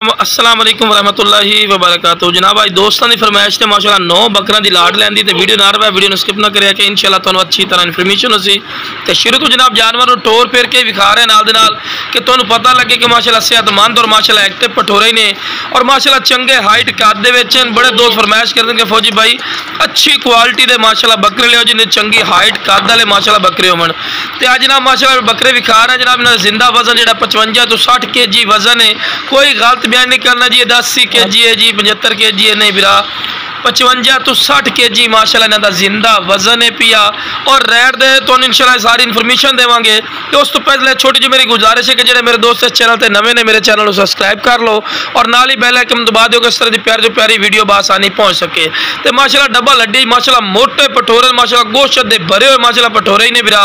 अस्सलाम वालेकुम वरहमतुल्लाहि वबरकातुहू। जनाब आज दोस्तों की फरमाइश ने माशाल्लाह 9 बकरा की लाड़ लैंदी तो वीडियो ना रहा वीडियो स्किप ना करे कि इंशाल्लाह तुहानू अच्छी तरह इन्फॉर्मेशन हो सी तो शुरू तो जनाब जानवर टोर फेर के विखा रहे नाल दे नाल कि तुहानू पता लगे कि माशाल्लाह सेहतमंद और माशाल्लाह एक्टिव पठोरे ने और माशाल्लाह चंगे हाइट कद दे विच बड़े दोस्त फरमाइश करते हैं कि फौजी भाई अच्छी क्वालिटी के माशाल्लाह बकरे लियो जिन्हें चंगी हाइट कद वाले माशाल्लाह बकरे होवन ते अज जनाब माशाल्लाह बकरे विखा रहे जनाब इन्हां दा जिंदा वजन जिहड़ा 55 तो 60 kg वजन है। कोई गलत बयान नहीं करना जी 80 kg है जी 75 kg है, नहीं बिरा 55 तो 60 kg माशाल्लाह इन्हां दा जिंदा वजन है पिया और रेट दे तो इंशाल्लाह सारी इन्फॉर्मेशन देवांगे। तो उस तो पहले छोटी जी मेरी गुजारिश है कि जो मेरे दोस्त इस चैनल ते नवे ने मेरे चैनल को सब्सक्राइब कर लो और नाल ही बेल आइकन दबा दो कि इस तरह की प्यारी प्यारी वीडियो बासानी पहुंच सके। तो माशाल्लाह डबल हड्डी माशाल्लाह मोटे पठोरे माशाल्लाह गोश्त दे भरे हुए माशाल्लाह पठोरे ही ने बिरा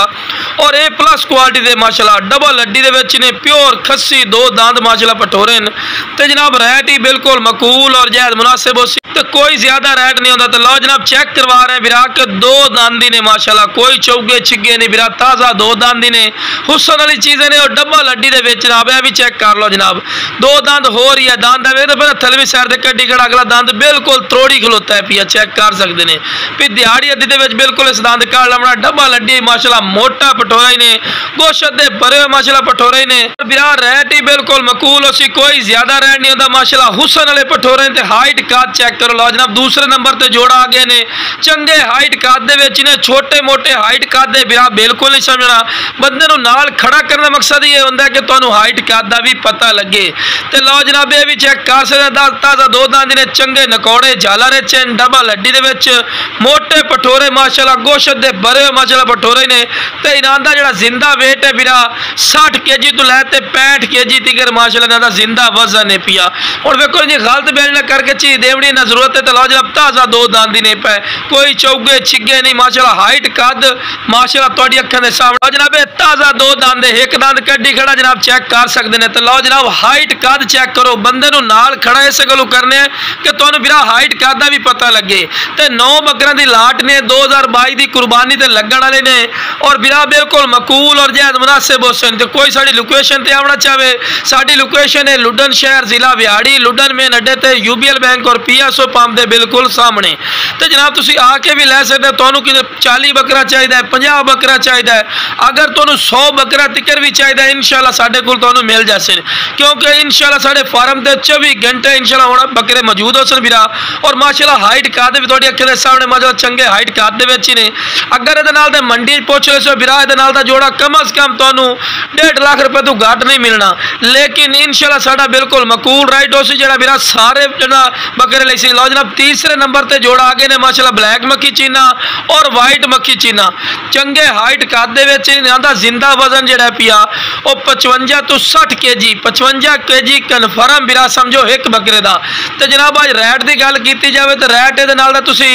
और ए प्लस क्वालिटी दे माशाल्लाह डबल हड्डी दे विच ने प्योर खस्सी 2 दांत माशाल्लाह पठोरे ने ते जनाब रेट ही बिल्कुल मकूल और जायज़ मुनासिब हो तो कोई ज्यादा रेट नहीं होता। तो लो जनाब चेक करवा रहे हैं बिरा के 2 दांदी ने माशाल्लाह कोई चौगे छिगे नहीं बिरा ताज़ा 2 दांदी ने हुस्न वाली चीज़ें ने और डबल हड्डी दे विच जनाब ये भी चेक कर लो जनाब 2 दांत हो रही है दांत वे तो फिर थलवी साइड से कड्डी खड़ा अगला दांत बिल्कुल त्रोड़ी खलोता है पिया चेक कर सकते हैं भी दिहाड़ी अद्धी दे विच बिल्कुल इस दांत काट लमना डबल हड्डी माशाल्लाह मोटा पठोरा ही ने गोश्त दे भरे हुए माशाल्लाह पठोरे ही ने बिरा रेट ही बिल्कुल मकूल हो सी कोई ज्यादा रेट नहीं होता माशाल्लाह हुस्न वाले पठोरे ते हाइट कद चेक करो लो जनाब दूसरे नंबर ते जोड़ा आ गए ने चंगे हाइट कद दे विच ने छोटे मोटे हाइट कद दे बिरा बिल्कुल नहीं समझना बंदे नूं नाल खड़ा करने का मकसद ये होंदा है कि तुहानू हाइट कद दा भी पता लगे। ते लो जनाब ये भी चेक कर सकदे ताज़ा 2 दांत ने चंगे नकौड़े झालर चेन डबल हड्डी दे विच मोटे पठोरे माशाल्लाह गोश्त दे भरे माशाल्लाह पठोरे ने ते इन्हां दा जिहड़ा जिंदा वेट है बिरा 60 kg तो लैके 65 kg तक माशाल्लाह इन्हां दा जिंदा वजन है पिया और वेखो जी गलत बयान ना करके चीज देवनी ना जरूरत है। तो लो जनाब ताज़ा 2 दांत ने पे कोई चौगे छिगे नहीं माशाल्लाह हाइट कद माशाल्लाह तुहाडी अखां दे सामने जनाब ताज़ा 2 दांत एक दांत कड्डी खड़ा जनाब चेक कर सकते हैं। तो लो जनाब हाइट कद चेक करो बंदे नूं नाल खड़ा इस गल्लों करने कि तुहानू बिरा हाइट कद दा भी पता लगे। तो 9 बकरां दी लाट ने 2022 की कुर्बानी ते लगण वाले ने और बिरा बिल्कुल मकूल और जायज़ मुनासिब हुसन। तो कोई साडी लोकेशन ते आवना चाहे साडी लोकेशन है लुडन शहर जिला विहाड़ी लुडन मेन अड्डे ते यूबीएल बैंक और पीएसओ पंप दे बिल्कुल सामने। तो जनाब तुसी आके भी लै सकते तुहानू कि 40 बकरा चाहिए 50 बकरा चाहिए अगर तुहानू 100 बकरा तिकर भी चाहिए इंशाल्लाह साडे कोल तुहानू मिल जासे क्योंकि इंशाल्लाह साडे फार्म ते 24 घंटे इंशाल्लाह होना बकरे मौजूद हो सन बिरा और माशाल्लाह हाइट कद भी तुहाडी अखां दे सामने माशाल्लाह चंगे हाइट कद दे विच ही ने। अगर इहदे नाल ते मंडी पुछ ले सो बिरा इहदे नाल दा जोड़ा कम अज कम तुहानू 1.5 लाख रुपए तो घट नहीं मिलना लेकिन इंशाल्लाह साडा बिल्कुल मकूल राइट हो सी जिहड़ा बिरा सारे जना बकरे ले सी। लो जनाब तीसरे नंबर ते जोड़ा आ गए ने माशाल्लाह ब्लैक मक्खी चीना और वाइट मक्खी चीना चंगे हाइट कद दे विच इन्हां दा जिंदा वजन जिहड़ा पिया ओ 55 तो 60 kg 55 kg कन्फर्म बिरा समझो एक बकरे दा। तो जनाब आज रेट की गल की जाए तो रेट इहदे नाल दा तुसी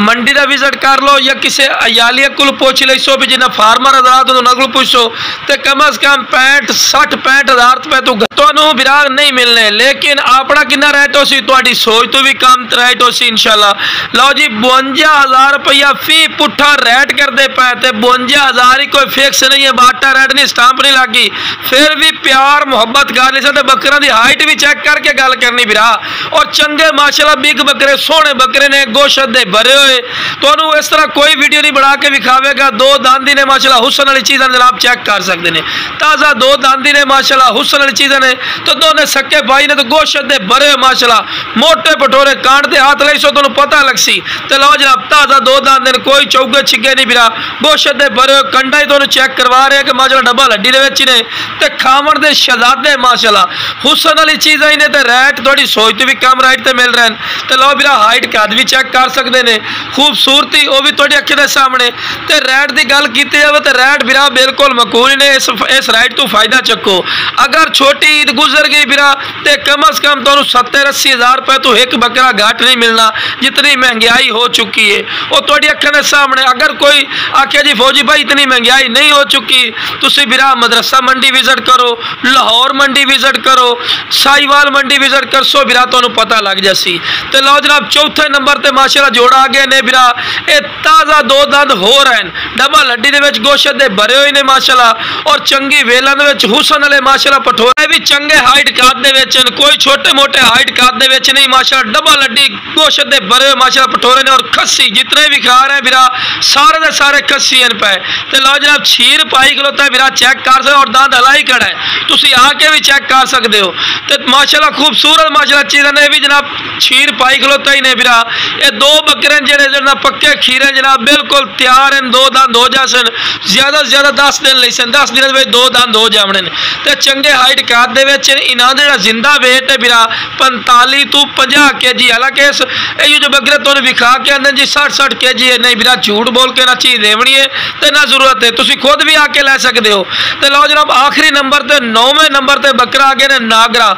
मंडी का विजिट कर लो या किसी अयालिया को पूछ लो भी जिन्हें फार्मर हज़रात उन्होंने को पूछो तो कम अज कम 65 हज़ार रुपए तो तुहानू बिरा नहीं मिलने लेकिन अपना कितना रेट हो सी तुहाडी सोच तो भी कम रेट हो सी इंशाल्लाह। लो जी 52,000 रुपया फी पुट्ठा रेट करते पे तो 52,000 ही कोई फिक्स नहीं है बाटा रेट नहीं स्टांप नहीं लगी फिर भी प्यार मुहब्बत कर नहीं सकते बकरा की हाइट भी चेक करके गल करनी बिरा और चंगे माशाल्लाह बिग बकरे सोहने बकरे ने गोश्त दे भरे हुए तुहानू इस तरह कोई वीडियो नहीं बना के विखावेगा 2 दांती ने माशाल्लाह हुस्न वाली चीज़ें जनाब चेक कर सकते हैं ताज़ा 2 दांती ने माशाल्लाह हुस्न वाली चीज़ें ने तो दोनों सक्के भाई ने तो गोश्त दे भरे माशाल्लाह मोटे पठोरे कांड दे हाथ लाई सो तुहानू पता लग सी। तो लो जनाब ताज़ा 2 दांत ने कोई चौगे छिगे नहीं बिरा गोश्त दे भरे कंडा ही तुहानू चेक करवा रहे कि माशाल्लाह डबल हड्डी दे विच ने ते खावण दे शहजादे माशाल्लाह हुस्न वाली चीज़ें ने तो रेट थोड़ी सोच तो भी कम रेट ते मिल रहे हैं। तो लो बिरा हाइट कद भी चेक कर सकते हैं खूबसूरती वो भी तुहाडी अखां दे सामने। तो रेट की गल की जाए तो रेट बिरा बिल्कुल मकूल ने इस रेट तो फायदा चको अगर छोटी ईद गुजर गई बिरा तो कम अज कम तुहानू 70-80 हज़ार रुपए तो एक बकरा घट नहीं मिलना जितनी महंगाई हो चुकी है वो तुहाडी अखां दे सामने। अगर कोई आखे जी फौजी भाई इतनी महंगाई नहीं हो चुकी, तुसी बिरा मदरसा मंडी विजिट करो, लाहौर मंडी विजिट करो, साहिवाल मंडी विजिट कर सो बिरा तुहानू पता लग जासी। तो लो जनाब चौथे नंबर ते माशाअल्लाह जोड़ा आ गए ने बिरा, ये ताज़ा दो दंद हो रहे हैं, डबल हड्डी दे विच गोश्त दे भरे हुए ने माशाअल्लाह, और चंगी वेलन दे विच हुसन वाले माशाअल्लाह पठोरे भी चंगे हाइट काद दे विच, कोई छोटे मोटे हाइट काद दे विच नहीं माशाअल्लाह, डबल हड्डी गोश्त दे भरे हुए माशाअल्लाह पठोरे ने। और खस्सी जितने भी खा रहे हैं बिरा सारे दे सारे खस्सी इन पे। तो लो जनाब छीर पाई खलोता है बिरा, चेक कर सकते और दांत हलाई खड़ा है, तुसी आके भी चेक कर सकते हो। तो माशाअल्लाह खूबसूरत माशाअल्लाह चीज़ ने भी जनाब छीर पाई खलोता ही ने बिरा। ये दो बकरे जेड़े जना पक्के खीरे जनाब बिल्कुल तैयार हैं, दो दंद हो जासन, ज़्यादा से ज़्यादा 10 दिन ले सन, 10 दिन में दो दंद हो जावने। तो चंगे हाइट काद दे विच इन्हां दा जिंदा वेट है बिरा 45 तो 50 kg। हालांकि ये जो बकरे तुहानू विखा के आंदे जी 60-60 kg है, नहीं बिरा झूठ बोल के ना चीज़ देवनी है तो ना जरूरत है, तुसी खुद भी आके लै सकते हो। तो लो जनाब आखिरी नंबर ते 9वें नंबर ते बकरा आ गए ने नागरा।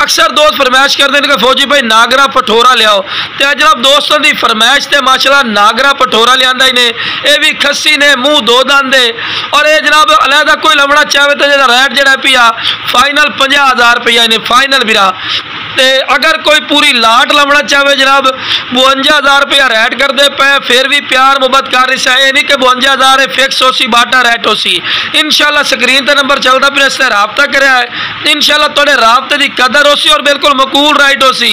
अक्सर दोस्त फरमाइश करते हैं कि फौजी भाई नागरा पठोरा लियाओ, तो जनाब दोस्तों की फरमाइश ते माशाअल्लाह नागरा पठोरा लियांदा ही ने। ये भी खस्सी ने, मुँह दो दंद है, और ये जनाब अलहदा कोई लमड़ा चाहे तो जरा रेट जड़ा पिया फाइनल 50,000 रुपया ने फाइनल बिरा। ते अगर कोई पूरी लाट लमड़ा चाहे जनाब 52,000 रुपया रेट कर दे पे, फिर भी प्यार मुहब्बत कर रही है, नहीं कि 52,000 फिक्स हो सी बाटा रेट हो सी। इंशाल्लाह स्क्रीन पर नंबर चलता फिर इससे राबता करा है, इंशाल्लाह थोड़े राबते की कदर हो सी और बिल्कुल मकूल राइट हो सी।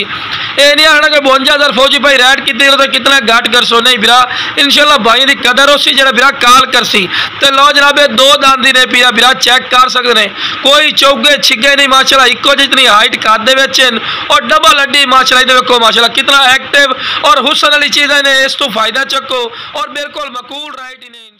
ये नहीं आना कि 52,000 फौजी भाई रेट कितने तो कितना घट कर सो, नहीं बिरा इंशाल्लाह भाई की कदर हो सी जरा बिरा काल कर सी। तो लो जनाब ये दो दांदी ने पिया बिरा चेक कर सकते हैं, कोई चौगे छिगे नहीं माशाल्लाह, इको जितनी हाइट कादे विच और डबल हड्डी माशाल्लाह। देखो माशाल्लाह कितना एक्टिव और हुसन वाली चीज़ है, इस तो फायदा चको और बिल्कुल मकूल राइट ही नहीं।